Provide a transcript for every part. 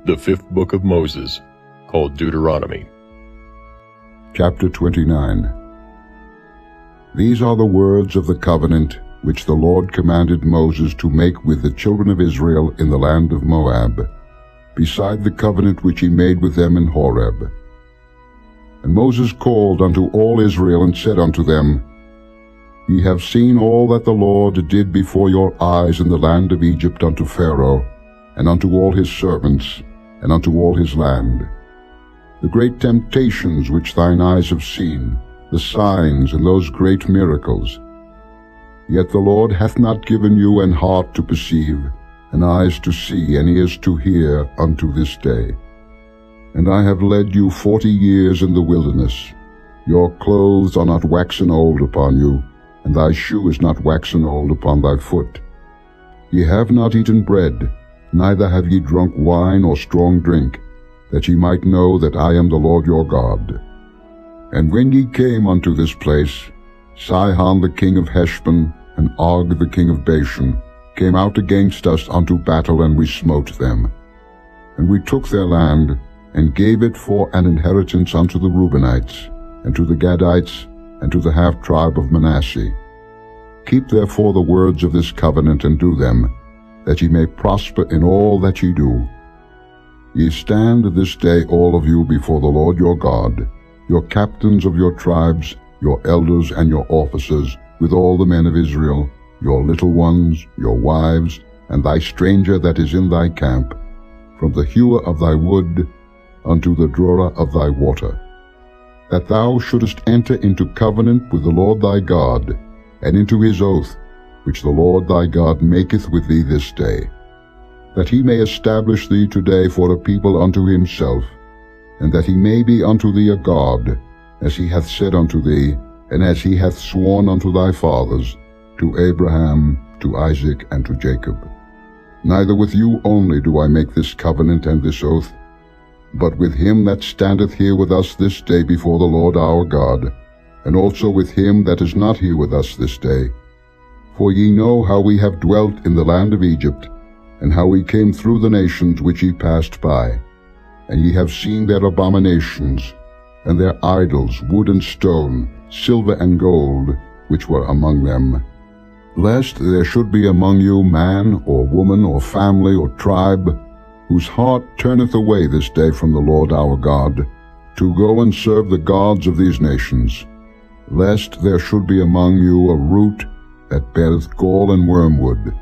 The fifth book of Moses, called Deuteronomy. Chapter 29. These are the words of the covenant which the Lord commanded Moses to make with the children of Israel in the land of Moab, beside the covenant which he made with them in Horeb. And Moses called unto all Israel, and said unto them, Ye have seen all that the Lord did before your eyes in the land of Egypt unto Pharaoh, and unto all his servants, and unto all his land. The great temptations which thine eyes have seen, the signs and those great miracles. Yet the Lord hath not given you an heart to perceive, and eyes to see, and ears to hear unto this day. And I have led you 40 years in the wilderness. Your clothes are not waxen old upon you, and thy shoe is not waxen old upon thy foot. Ye have not eaten bread, neither have ye drunk wine or strong drink, that ye might know that I am the Lord your God. And when ye came unto this place, Sihon the king of Heshbon, and Og the king of Bashan, came out against us unto battle, and we smote them. And we took their land, and gave it for an inheritance unto the Reubenites, and to the Gadites, and to the half-tribe of Manasseh. Keep therefore the words of this covenant, and do them, that ye may prosper in all that ye do. Ye stand this day all of you before the Lord your God, your captains of your tribes, your elders and your officers, with all the men of Israel, your little ones, your wives, and thy stranger that is in thy camp, from the hewer of thy wood unto the drawer of thy water, that thou shouldest enter into covenant with the Lord thy God, and into his oath, which the Lord thy God maketh with thee this day, that he may establish thee today for a people unto himself, and that he may be unto thee a God, as he hath said unto thee, and as he hath sworn unto thy fathers, to Abraham, to Isaac, and to Jacob. Neither with you only do I make this covenant and this oath, but with him that standeth here with us this day before the Lord our God, and also with him that is not here with us this day. For ye know how we have dwelt in the land of Egypt, and how we came through the nations which ye passed by. And ye have seen their abominations, and their idols, wood and stone, silver and gold, which were among them. Lest there should be among you man, or woman, or family, or tribe, whose heart turneth away this day from the Lord our God, to go and serve the gods of these nations. Lest there should be among you a root that beareth gall and wormwood.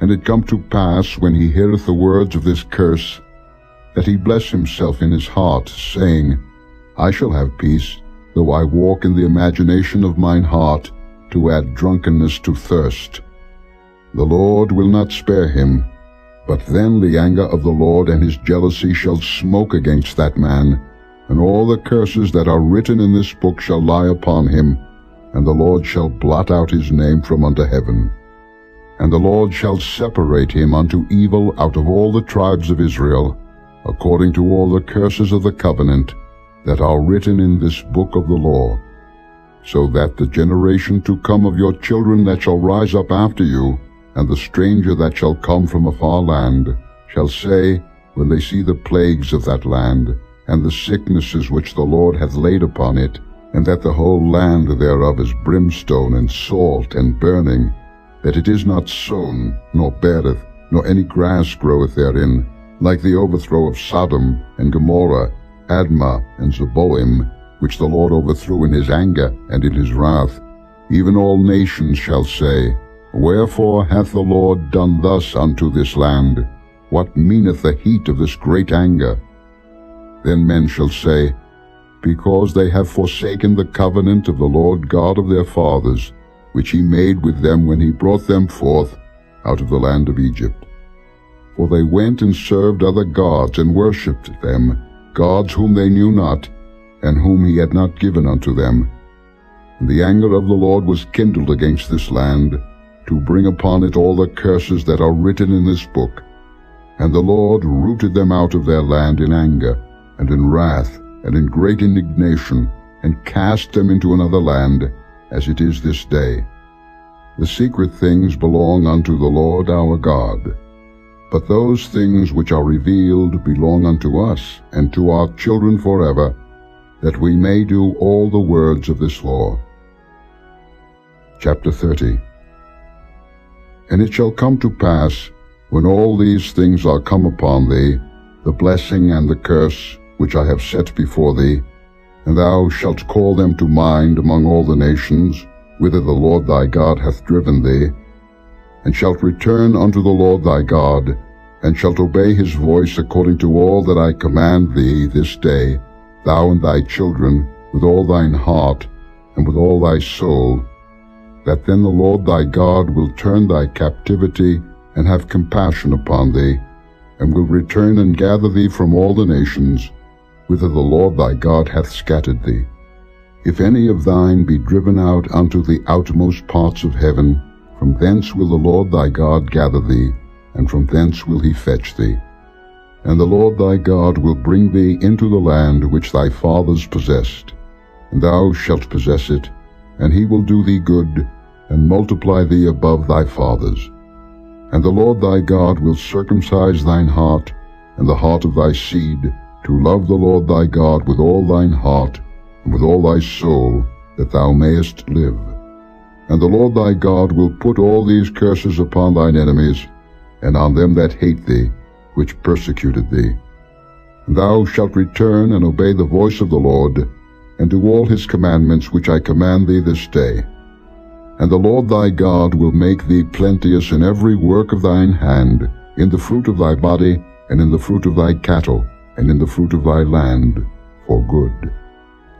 And it come to pass, when he heareth the words of this curse, that he bless himself in his heart, saying, I shall have peace, though I walk in the imagination of mine heart, to add drunkenness to thirst. The Lord will not spare him, but then the anger of the Lord and his jealousy shall smoke against that man, and all the curses that are written in this book shall lie upon him, and the Lord shall blot out his name from under heaven. And the Lord shall separate him unto evil out of all the tribes of Israel, according to all the curses of the covenant that are written in this book of the law, so that the generation to come of your children that shall rise up after you, and the stranger that shall come from a far land, shall say, when they see the plagues of that land, and the sicknesses which the Lord hath laid upon it, and that the whole land thereof is brimstone and salt and burning, that it is not sown, nor beareth, nor any grass groweth therein, like the overthrow of Sodom and Gomorrah, Admah and Zeboim, which the Lord overthrew in his anger and in his wrath. Even all nations shall say, Wherefore hath the Lord done thus unto this land? What meaneth the heat of this great anger? Then men shall say, Because they have forsaken the covenant of the Lord God of their fathers, which he made with them when he brought them forth out of the land of Egypt. For they went and served other gods, and worshipped them, gods whom they knew not, and whom he had not given unto them. And the anger of the Lord was kindled against this land, to bring upon it all the curses that are written in this book. And the Lord rooted them out of their land in anger, and in wrath, and in great indignation, and cast them into another land, as it is this day. The secret things belong unto the Lord our God. But those things which are revealed belong unto us and to our children forever, that we may do all the words of this law. Chapter 30. And it shall come to pass, when all these things are come upon thee, the blessing and the curse which I have set before thee, and thou shalt call them to mind among all the nations, whither the Lord thy God hath driven thee, and shalt return unto the Lord thy God, and shalt obey his voice according to all that I command thee this day, thou and thy children, with all thine heart, and with all thy soul, that then the Lord thy God will turn thy captivity, and have compassion upon thee, and will return and gather thee from all the nations, whither the Lord thy God hath scattered thee. If any of thine be driven out unto the outmost parts of heaven, from thence will the Lord thy God gather thee, and from thence will he fetch thee. And the Lord thy God will bring thee into the land which thy fathers possessed, and thou shalt possess it, and he will do thee good, and multiply thee above thy fathers. And the Lord thy God will circumcise thine heart, and the heart of thy seed, to love the Lord thy God with all thine heart, and with all thy soul, that thou mayest live. And the Lord thy God will put all these curses upon thine enemies, and on them that hate thee, which persecuted thee. And thou shalt return and obey the voice of the Lord, and do all his commandments which I command thee this day. And the Lord thy God will make thee plenteous in every work of thine hand, in the fruit of thy body, and in the fruit of thy cattle, and in the fruit of thy land, for good.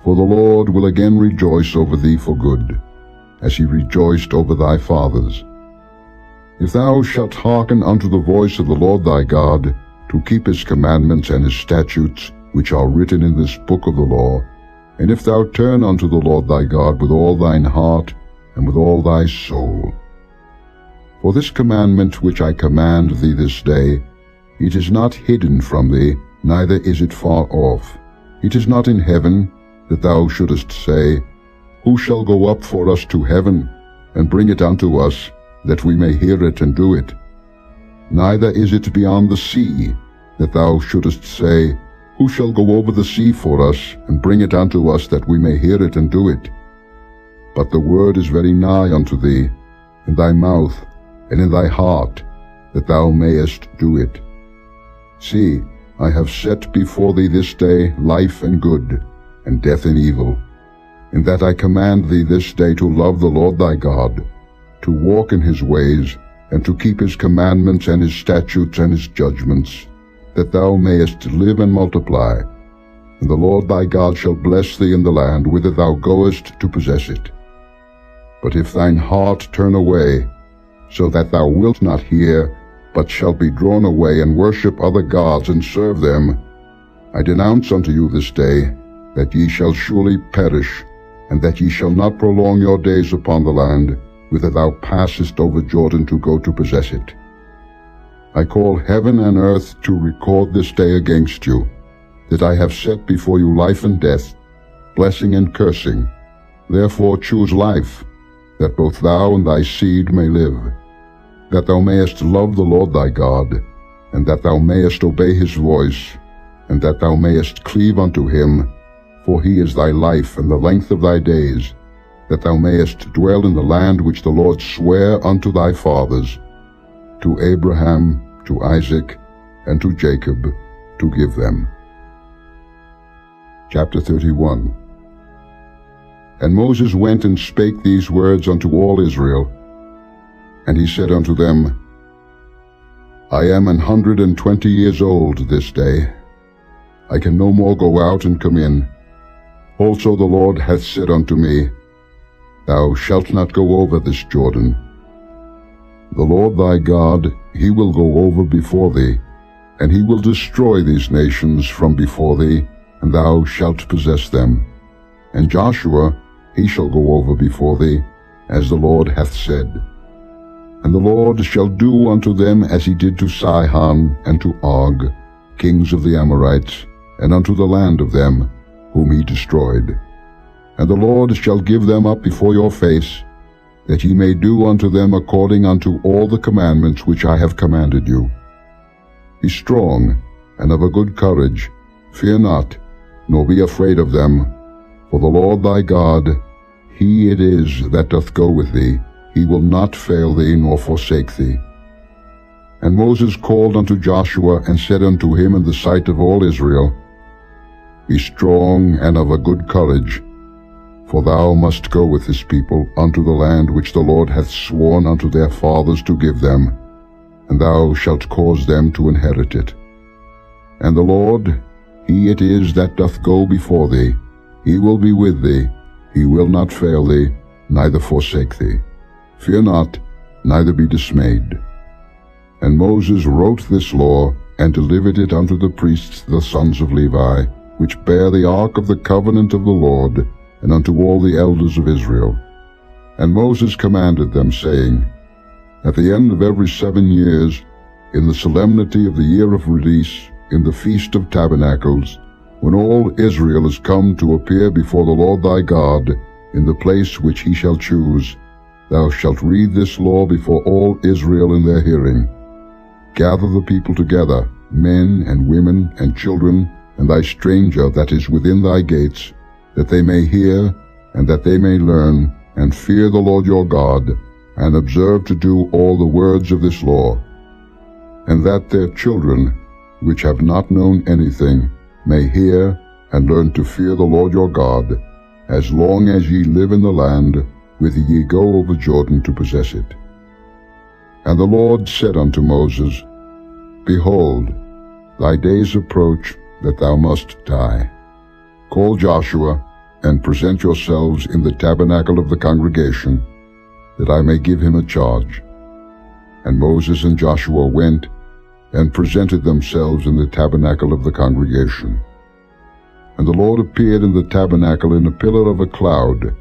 For the Lord will again rejoice over thee for good, as he rejoiced over thy fathers. If thou shalt hearken unto the voice of the Lord thy God, to keep his commandments and his statutes, which are written in this book of the law, and if thou turn unto the Lord thy God with all thine heart, and with all thy soul. For this commandment which I command thee this day, it is not hidden from thee, neither is it far off. It is not in heaven, that thou shouldest say, Who shall go up for us to heaven, and bring it unto us, that we may hear it and do it? Neither is it beyond the sea, that thou shouldest say, Who shall go over the sea for us, and bring it unto us, that we may hear it and do it? But the word is very nigh unto thee, in thy mouth, and in thy heart, that thou mayest do it. See, I have set before thee this day life and good, and death and evil, in that I command thee this day to love the Lord thy God, to walk in his ways, and to keep his commandments and his statutes and his judgments, that thou mayest live and multiply. And the Lord thy God shall bless thee in the land whither thou goest to possess it. But if thine heart turn away, so that thou wilt not hear, but shalt be drawn away and worship other gods and serve them, I denounce unto you this day that ye shall surely perish, and that ye shall not prolong your days upon the land, whither thou passest over Jordan to go to possess it. I call heaven and earth to record this day against you, that I have set before you life and death, blessing and cursing. Therefore choose life, that both thou and thy seed may live, that thou mayest love the Lord thy God, and that thou mayest obey his voice, and that thou mayest cleave unto him, for he is thy life and the length of thy days, that thou mayest dwell in the land which the Lord sware unto thy fathers, to Abraham, to Isaac, and to Jacob, to give them. Chapter 31. And Moses went and spake these words unto all Israel. And he said unto them, I am 120 years old this day. I can no more go out and come in. Also the Lord hath said unto me, Thou shalt not go over this Jordan. The Lord thy God, he will go over before thee, and he will destroy these nations from before thee, and thou shalt possess them. And Joshua, he shall go over before thee, as the Lord hath said. And the Lord shall do unto them as he did to Sihon and to Og, kings of the Amorites, and unto the land of them, whom he destroyed. And the Lord shall give them up before your face, that ye may do unto them according unto all the commandments which I have commanded you. Be strong, and of a good courage. Fear not, nor be afraid of them. For the Lord thy God, he it is that doth go with thee. He will not fail thee, nor forsake thee. And Moses called unto Joshua, and said unto him in the sight of all Israel, Be strong and of a good courage, for thou must go with this people unto the land which the Lord hath sworn unto their fathers to give them, and thou shalt cause them to inherit it. And the Lord, he it is that doth go before thee. He will be with thee. He will not fail thee, neither forsake thee. Fear not, neither be dismayed. And Moses wrote this law, and delivered it unto the priests the sons of Levi, which bear the ark of the covenant of the Lord, and unto all the elders of Israel. And Moses commanded them, saying, At the end of every 7 years, in the solemnity of the year of release, in the Feast of Tabernacles, when all Israel is come to appear before the Lord thy God, in the place which he shall choose, thou shalt read this law before all Israel in their hearing. Gather the people together, men and women and children, and thy stranger that is within thy gates, that they may hear, and that they may learn, and fear the Lord your God, and observe to do all the words of this law, and that their children, which have not known anything, may hear and learn to fear the Lord your God, as long as ye live in the land, whither ye go over Jordan to possess it. And the Lord said unto Moses, Behold, thy days approach that thou must die. Call Joshua, and present yourselves in the tabernacle of the congregation, that I may give him a charge. And Moses and Joshua went, and presented themselves in the tabernacle of the congregation. And the Lord appeared in the tabernacle in a pillar of a cloud,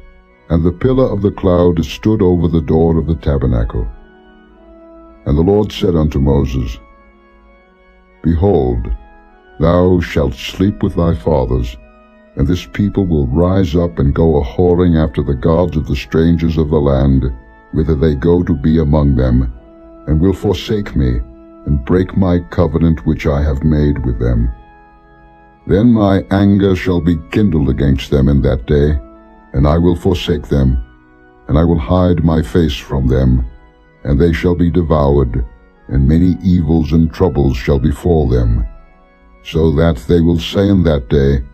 and the pillar of the cloud stood over the door of the tabernacle. And the Lord said unto Moses, Behold, thou shalt sleep with thy fathers, and this people will rise up and go a-whoring after the gods of the strangers of the land, whither they go to be among them, and will forsake me, and break my covenant which I have made with them. Then my anger shall be kindled against them in that day, and I will forsake them, and I will hide my face from them, and they shall be devoured, and many evils and troubles shall befall them, so that they will say in that day,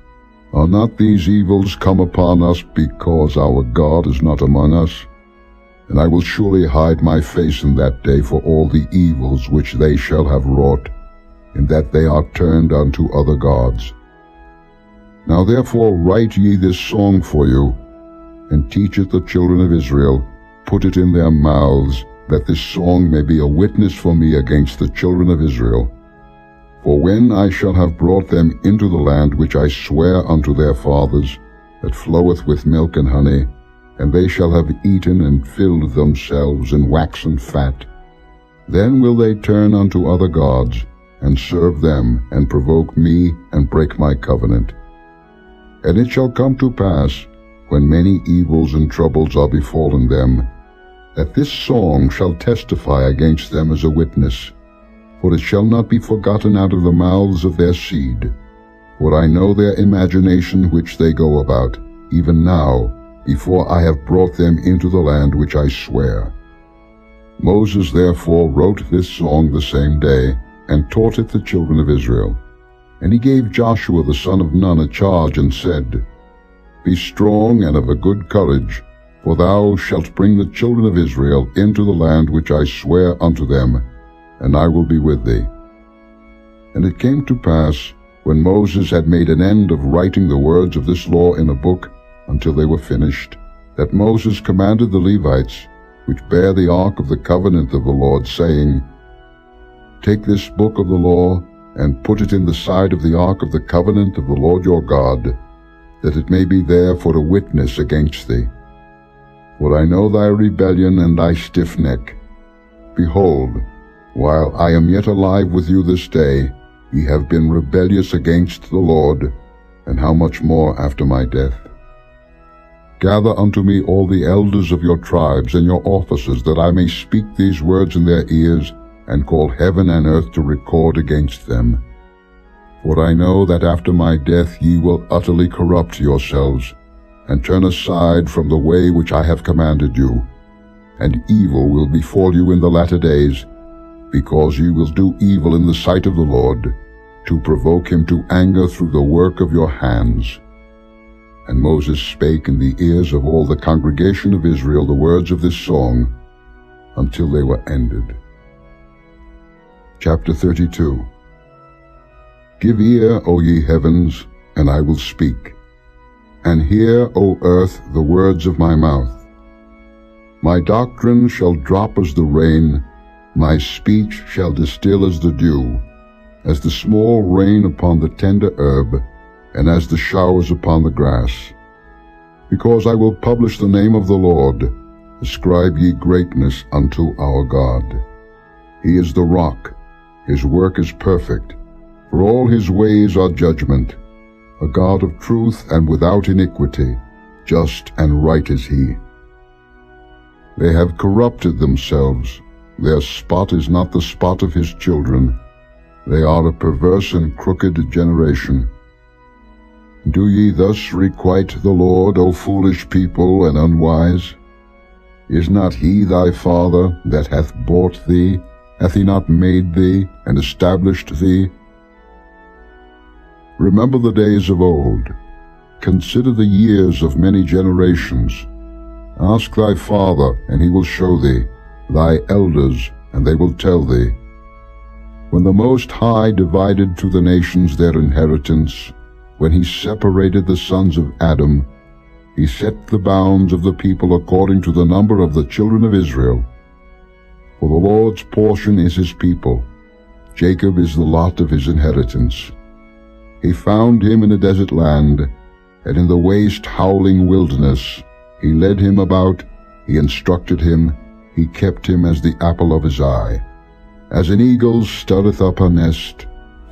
Are not these evils come upon us because our God is not among us? And I will surely hide my face in that day for all the evils which they shall have wrought, in that they are turned unto other gods. Now therefore write ye this song for you, and teach it the children of Israel, put it in their mouths, that this song may be a witness for me against the children of Israel. For when I shall have brought them into the land which I swear unto their fathers, that floweth with milk and honey, and they shall have eaten and filled themselves in waxen fat, then will they turn unto other gods, and serve them, and provoke me, and break my covenant. And it shall come to pass, when many evils and troubles are befallen them, that this song shall testify against them as a witness, for it shall not be forgotten out of the mouths of their seed. For I know their imagination which they go about, even now, before I have brought them into the land which I swear. Moses therefore wrote this song the same day, and taught it the children of Israel. And he gave Joshua the son of Nun a charge, and said, Be strong and of a good courage, for thou shalt bring the children of Israel into the land which I swear unto them, and I will be with thee. And it came to pass, when Moses had made an end of writing the words of this law in a book, until they were finished, that Moses commanded the Levites, which bear the ark of the covenant of the Lord, saying, Take this book of the law, and put it in the side of the ark of the covenant of the Lord your God, that it may be there for a witness against thee. For I know thy rebellion and thy stiff neck. Behold, while I am yet alive with you this day, ye have been rebellious against the Lord, and how much more after my death? Gather unto me all the elders of your tribes and your officers, that I may speak these words in their ears, and call heaven and earth to record against them. For I know that after my death ye will utterly corrupt yourselves, and turn aside from the way which I have commanded you. And evil will befall you in the latter days, because ye will do evil in the sight of the Lord, to provoke him to anger through the work of your hands. And Moses spake in the ears of all the congregation of Israel the words of this song, until they were ended. Chapter 32. Give ear, O ye heavens, and I will speak, and hear, O earth, the words of my mouth. My doctrine shall drop as the rain, my speech shall distill as the dew, as the small rain upon the tender herb, and as the showers upon the grass. Because I will publish the name of the Lord, ascribe ye greatness unto our God. He is the rock, his work is perfect, for all his ways are judgment. A God of truth and without iniquity, just and right is he. They have corrupted themselves, their spot is not the spot of his children. They are a perverse and crooked generation. Do ye thus requite the Lord, O foolish people and unwise? Is not he thy father that hath bought thee? Hath he not made thee and established thee? Remember the days of old. Consider the years of many generations. Ask thy father, and he will show thee, thy elders, and they will tell thee. When the Most High divided to the nations their inheritance, when he separated the sons of Adam, he set the bounds of the people according to the number of the children of Israel. For the Lord's portion is his people, Jacob is the lot of his inheritance. He found him in a desert land, and in the waste howling wilderness. He led him about, he instructed him, he kept him as the apple of his eye. As an eagle stirreth up her nest,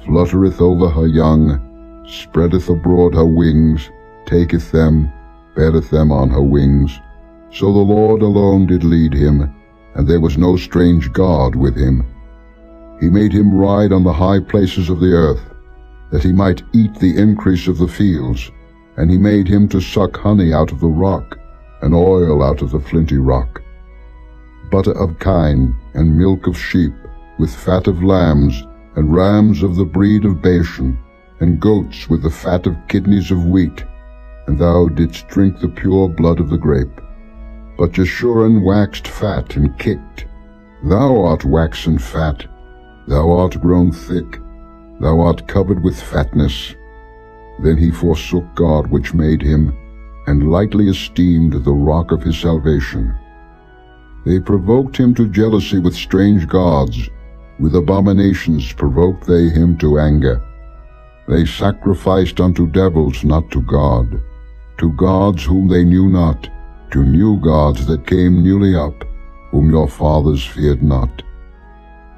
fluttereth over her young, spreadeth abroad her wings, taketh them, beareth them on her wings. So the Lord alone did lead him, and there was no strange God with him. He made him ride on the high places of the earth, that he might eat the increase of the fields, and he made him to suck honey out of the rock, and oil out of the flinty rock. Butter of kine, and milk of sheep, with fat of lambs, and rams of the breed of Bashan, and goats with the fat of kidneys of wheat. And thou didst drink the pure blood of the grape. But Jeshurun waxed fat and kicked. Thou art waxen fat, thou art grown thick, thou art covered with fatness. Then he forsook God which made him, and lightly esteemed the rock of his salvation. They provoked him to jealousy with strange gods, with abominations provoked they him to anger. They sacrificed unto devils, not to God, to gods whom they knew not, to new gods that came newly up, whom your fathers feared not.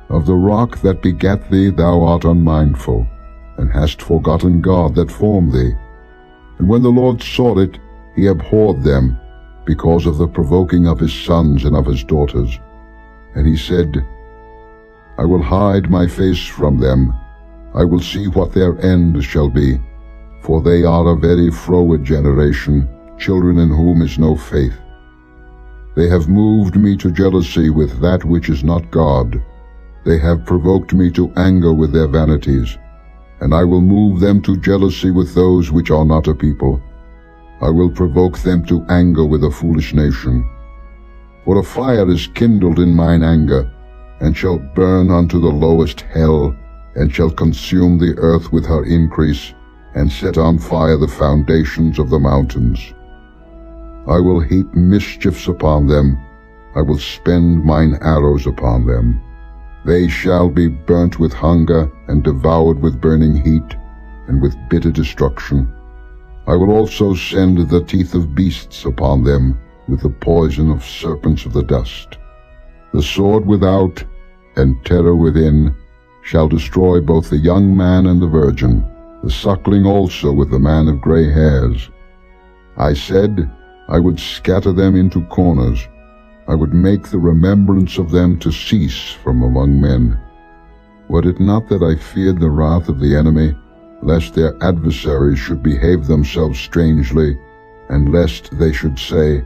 Of the rock that begat thee thou art unmindful, and hast forgotten God that formed thee. And when the Lord saw it, he abhorred them, because of the provoking of his sons and of his daughters. And he said, I will hide my face from them, I will see what their end shall be. For they are a very froward generation, children in whom is no faith. They have moved me to jealousy with that which is not God. They have provoked me to anger with their vanities. And I will move them to jealousy with those which are not a people. I will provoke them to anger with a foolish nation. For a fire is kindled in mine anger, and shall burn unto the lowest hell, and shall consume the earth with her increase, and set on fire the foundations of the mountains. I will heap mischiefs upon them, I will spend mine arrows upon them. They shall be burnt with hunger, and devoured with burning heat, and with bitter destruction. I will also send the teeth of beasts upon them, with the poison of serpents of the dust. The sword without, and terror within, shall destroy both the young man and the virgin, the suckling also with the man of gray hairs. I said, I would scatter them into corners. I would make the remembrance of them to cease from among men. Were it not that I feared the wrath of the enemy, lest their adversaries should behave themselves strangely, and lest they should say,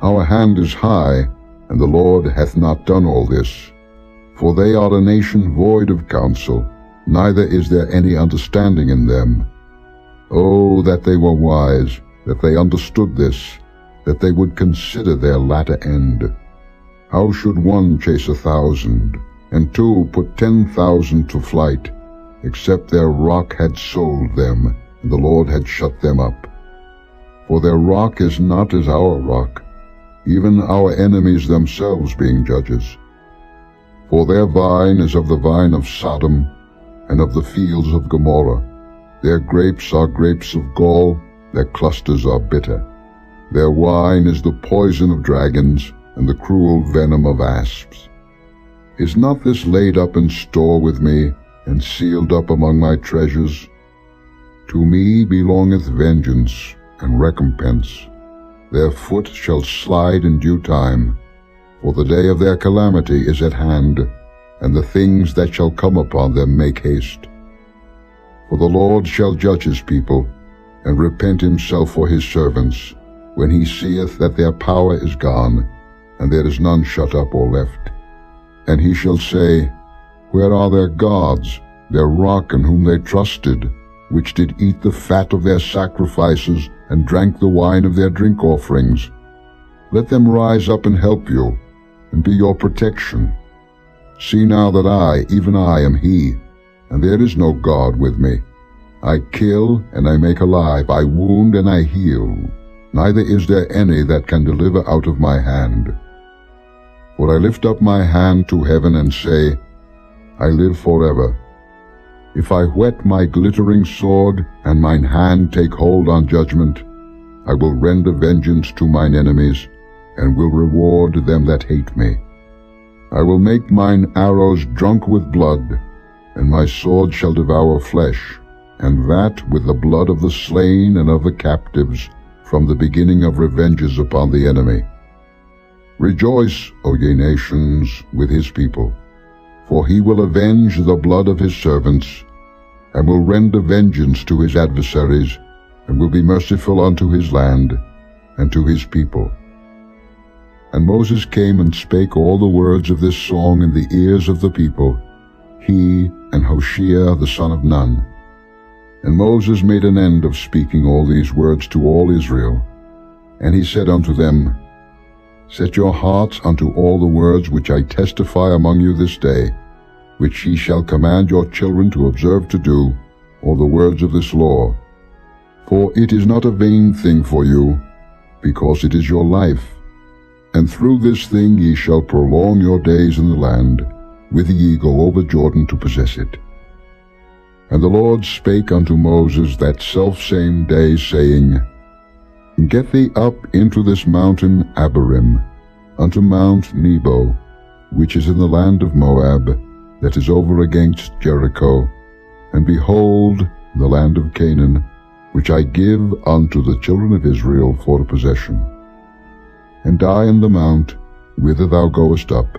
Our hand is high, and the Lord hath not done all this. For they are a nation void of counsel, neither is there any understanding in them. Oh, that they were wise, that they understood this, that they would consider their latter end. How should one chase 1,000, and two put 10,000 to flight, except their rock had sold them, and the Lord had shut them up? For their rock is not as our rock, even our enemies themselves being judges. For their vine is of the vine of Sodom, and of the fields of Gomorrah. Their grapes are grapes of gall, their clusters are bitter. Their wine is the poison of dragons, and the cruel venom of asps. Is not this laid up in store with me, and sealed up among my treasures? To me belongeth vengeance and recompense. Their foot shall slide in due time, for the day of their calamity is at hand, and the things that shall come upon them make haste. For the Lord shall judge his people, and repent himself for his servants, when he seeth that their power is gone, and there is none shut up or left. And he shall say, Where are their gods, their rock in whom they trusted, which did eat the fat of their sacrifices, and drank the wine of their drink offerings? Let them rise up and help you, and be your protection. See now that I, even I, am he, and there is no God with me. I kill, and I make alive, I wound, and I heal. Neither is there any that can deliver out of my hand. For I lift up my hand to heaven and say, I live forever. If I whet my glittering sword, and mine hand take hold on judgment, I will render vengeance to mine enemies, and will reward them that hate me. I will make mine arrows drunk with blood, and my sword shall devour flesh, and that with the blood of the slain and of the captives, from the beginning of revenges upon the enemy. Rejoice, O ye nations, with his people, for he will avenge the blood of his servants, and will render vengeance to his adversaries, and will be merciful unto his land, and to his people. And Moses came and spake all the words of this song in the ears of the people, he and Hoshea the son of Nun. And Moses made an end of speaking all these words to all Israel. And he said unto them, Set your hearts unto all the words which I testify among you this day, which ye shall command your children to observe to do, all the words of this law. For it is not a vain thing for you, because it is your life. And through this thing ye shall prolong your days in the land, whither ye go over Jordan to possess it. And the Lord spake unto Moses that selfsame day, saying, Get thee up into this mountain Abarim, unto Mount Nebo, which is in the land of Moab, that is over against Jericho, and behold the land of Canaan, which I give unto the children of Israel for a possession. And die in the mount, whither thou goest up,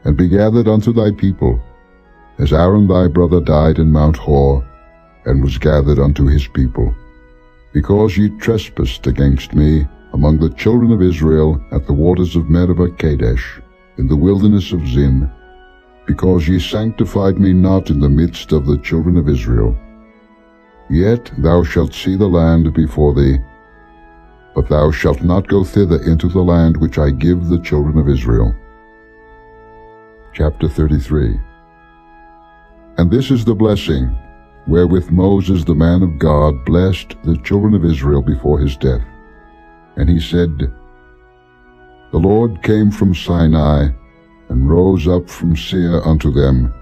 and be gathered unto thy people, as Aaron thy brother died in Mount Hor, and was gathered unto his people, because ye trespassed against me among the children of Israel at the waters of Meribah Kadesh, in the wilderness of Zin, because ye sanctified me not in the midst of the children of Israel. Yet thou shalt see the land before thee, but thou shalt not go thither into the land which I give the children of Israel. Chapter 33. And this is the blessing wherewith Moses the man of God blessed the children of Israel before his death. And he said, The Lord came from Sinai, and rose up from Seir unto them.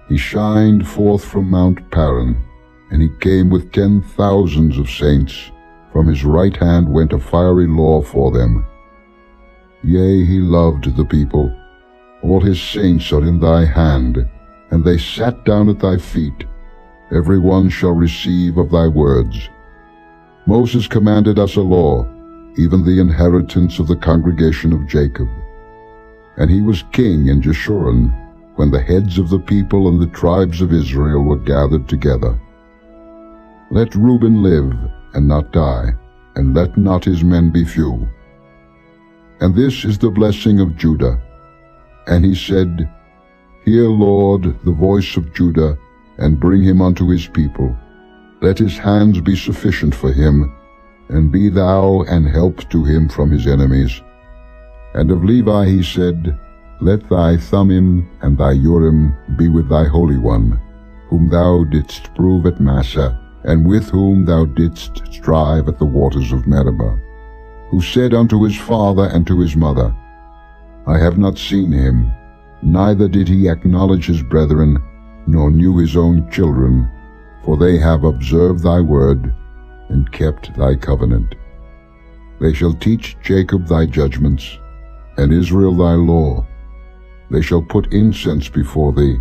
He shined forth from Mount Paran, and he came with 10,000s of saints. From his right hand went a fiery law for them. Yea, he loved the people. All his saints are in thy hand, and they sat down at thy feet. Every one shall receive of thy words. Moses commanded us a law, even the inheritance of the congregation of Jacob. And he was king in Jeshurun, when the heads of the people and the tribes of Israel were gathered together. Let Reuben live, and not die, and let not his men be few. And this is the blessing of Judah. And he said, Hear, Lord, the voice of Judah, and bring him unto his people. Let his hands be sufficient for him, and be thou an help to him from his enemies. And of Levi he said, Let thy Thummim and thy Urim be with thy Holy One, whom thou didst prove at Massah, and with whom thou didst strive at the waters of Meribah, who said unto his father and to his mother, I have not seen him, neither did he acknowledge his brethren, nor knew his own children, for they have observed thy word, and kept thy covenant. They shall teach Jacob thy judgments, and Israel thy law. They shall put incense before thee,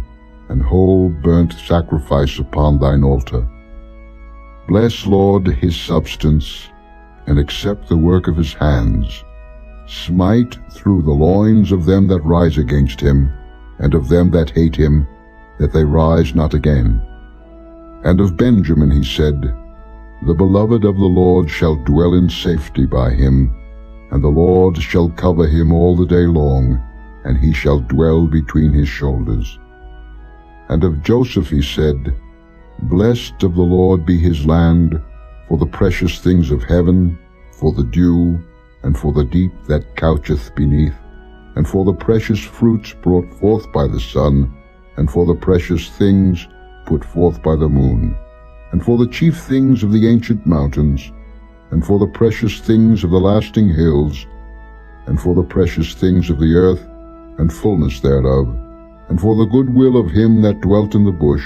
and whole burnt sacrifice upon thine altar. Bless, Lord, his substance, and accept the work of his hands. Smite through the loins of them that rise against him, and of them that hate him, that they rise not again. And of Benjamin he said, The beloved of the Lord shall dwell in safety by him, and the Lord shall cover him all the day long, and he shall dwell between his shoulders. And of Joseph he said, Blessed of the Lord be his land, for the precious things of heaven, for the dew, and for the deep that coucheth beneath, and for the precious fruits brought forth by the sun, and for the precious things put forth by the moon, and for the chief things of the ancient mountains, and for the precious things of the lasting hills, and for the precious things of the earth, and fullness thereof, and for the good will of him that dwelt in the bush.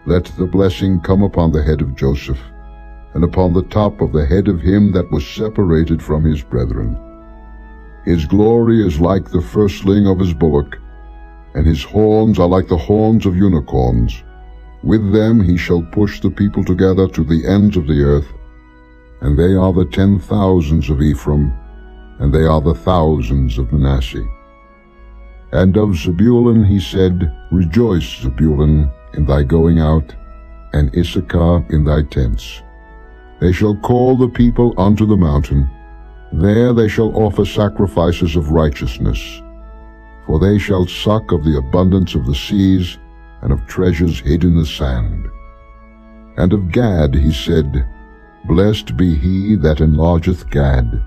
Let the blessing come upon the head of Joseph, and upon the top of the head of him that was separated from his brethren. His glory is like the firstling of his bullock, and his horns are like the horns of unicorns. With them he shall push the people together to the ends of the earth, and they are the 10,000s of Ephraim, and they are the thousands of Manasseh. And of Zebulun he said, Rejoice, Zebulun, in thy going out, and Issachar in thy tents. They shall call the people unto the mountain. There they shall offer sacrifices of righteousness. For they shall suck of the abundance of the seas, and of treasures hid in the sand. And of Gad he said, Blessed be he that enlargeth Gad.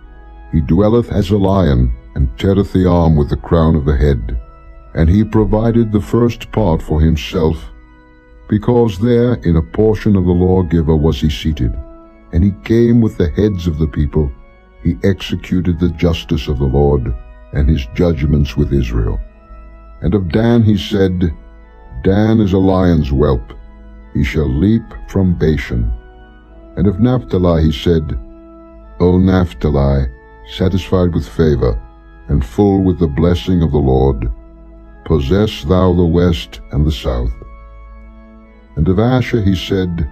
He dwelleth as a lion, and teareth the arm with the crown of the head. And he provided the first part for himself, because there in a portion of the lawgiver was he seated. And he came with the heads of the people. He executed the justice of the Lord, and his judgments with Israel. And of Dan he said, Dan is a lion's whelp, he shall leap from Bashan. And of Naphtali he said, O Naphtali, satisfied with favor, and full with the blessing of the Lord, possess thou the west and the south. And of Asher he said,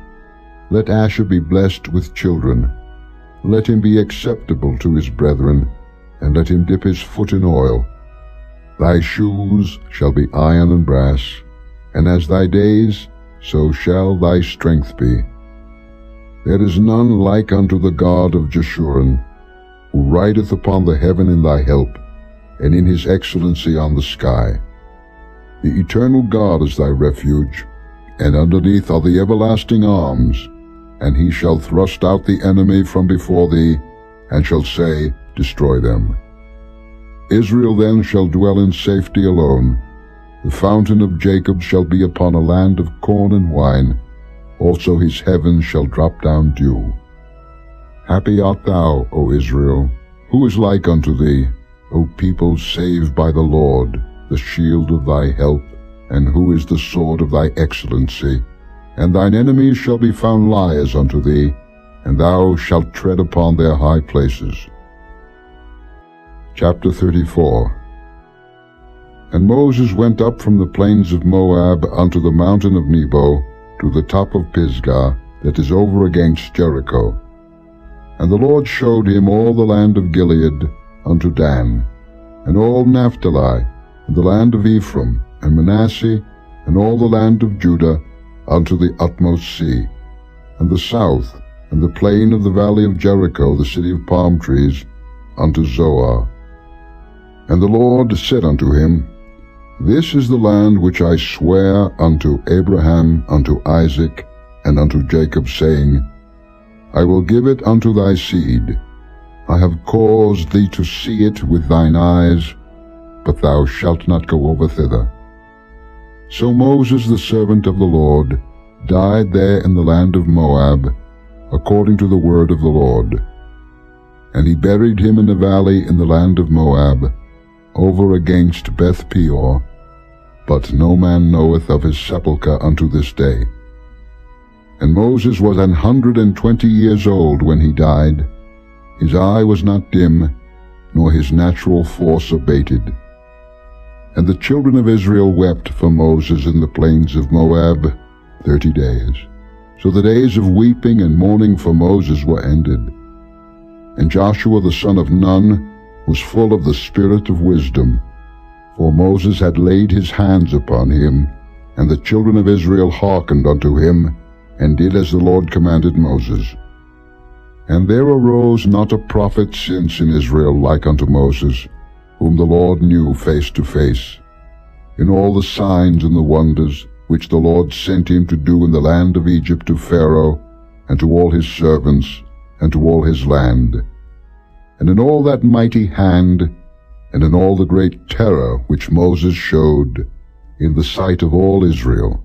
Let Asher be blessed with children, let him be acceptable to his brethren, and let him dip his foot in oil. Thy shoes shall be iron and brass, and as thy days, so shall thy strength be. There is none like unto the God of Jeshurun, who rideth upon the heaven in thy help, and in his excellency on the sky. The eternal God is thy refuge, and underneath are the everlasting arms, and he shall thrust out the enemy from before thee, and shall say, Destroy them. Israel then shall dwell in safety alone. The fountain of Jacob shall be upon a land of corn and wine, also his heavens shall drop down dew. Happy art thou, O Israel! Who is like unto thee, O people saved by the Lord, the shield of thy help, and who is the sword of thy excellency? And thine enemies shall be found liars unto thee, and thou shalt tread upon their high places. Chapter 34. And Moses went up from the plains of Moab unto the mountain of Nebo, to the top of Pisgah, that is over against Jericho. And the Lord showed him all the land of Gilead unto Dan, and all Naphtali, and the land of Ephraim, and Manasseh, and all the land of Judah, unto the utmost sea, and the south, and the plain of the valley of Jericho, the city of palm trees, unto Zoar. And the Lord said unto him, This is the land which I swear unto Abraham, unto Isaac, and unto Jacob, saying, I will give it unto thy seed. I have caused thee to see it with thine eyes, but thou shalt not go over thither. So Moses the servant of the Lord died there in the land of Moab, according to the word of the Lord. And he buried him in a valley in the land of Moab, over against Beth Peor, but no man knoweth of his sepulchre unto this day. And Moses was 120 years old when he died. His eye was not dim, nor his natural force abated. And the children of Israel wept for Moses in the plains of Moab 30 days. So the days of weeping and mourning for Moses were ended. And Joshua the son of Nun was full of the spirit of wisdom, for Moses had laid his hands upon him, and the children of Israel hearkened unto him, and did as the Lord commanded Moses. And there arose not a prophet since in Israel like unto Moses, whom the Lord knew face to face, in all the signs and the wonders which the Lord sent him to do in the land of Egypt to Pharaoh, and to all his servants, and to all his land, and in all that mighty hand, and in all the great terror which Moses showed in the sight of all Israel.